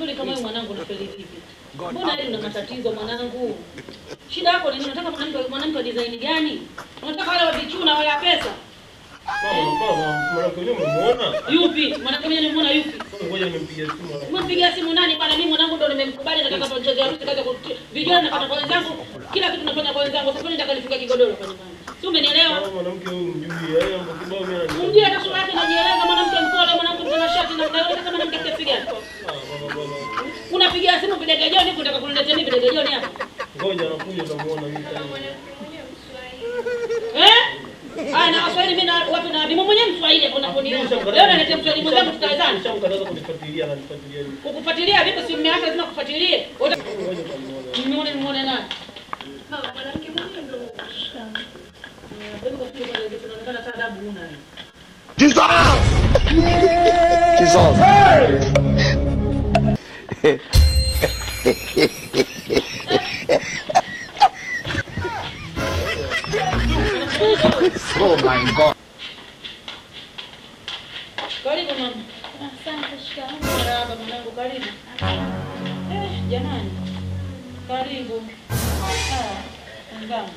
mzuri kama wewe mwanangu unafeli vipi? Mbona una matatizo mwanangu? Shida yako ni unataka mwanamke wa design gani? Unataka wale wa vichuna wala pesa? Mwanamke yule umemuona? Yupi? Mwanamke yule umemuona yupi? Ngoja nimempigia simu. Umempigia simu nani bwana? Mimi mwanangu ndo nimemkubali nataka kumchezea harusi kaza vijana na kwa wenzangu. Kila kitu tunafanya kwa wenzangu. Sasa nataka nifike kigodoro kwa nyumbani. Si umenielewa? Mwanamke huyu mjui yeye ambapo kibao mimi. Mjui hata sura yake najieleza mwanamke mpole, mwanamke mwenye shati na unaweza kama mwanamke kiasi gani? Unapigia simu videgejoni unataka kuniletea nini videgejoni hapa? Ngoja nakuja utamuona mimi. Na Waswahili mimi na watu na mimi mwenyewe Mswahili hapo unaponiona. Leo naletea Mswahili mwenzangu tutawezana. Nishamkataza kunifuatilia na nifuatilia. Kukufuatilia vipi si mmeacha lazima kufuatilie. Muone nani? Mwanamke mwenyewe ndio Jesus! Jesus! Oh my God! Karibu mama. Asante shikamoo. Marahaba mwanangu karibu. Jamani. Karibu. Mwanangu.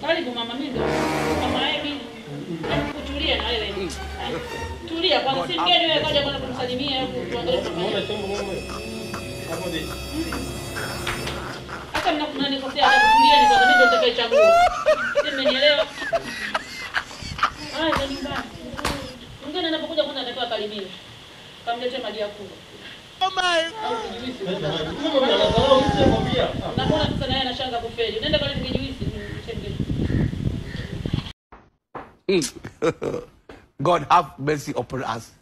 Karibu mama mimi ndo. Mama Emi. Kutulia na wewe. Tulia kwanza si mgeni wewe kaja bwana kumsalimia huko tuangalie Unaona chombo mama? Hapo ndio. Hata mnanikosea hata kutulieni kwanza mimi ndo nitakayechagua. Mmenielewa? Haya nyumbani. Mwingine anapokuja kwanza atapewa kalimio. Kamlete maji ya kunywa. Oh my God! Naona sasa naye anashanga kufeli. Unaenda kale kijuisi God have mercy upon us.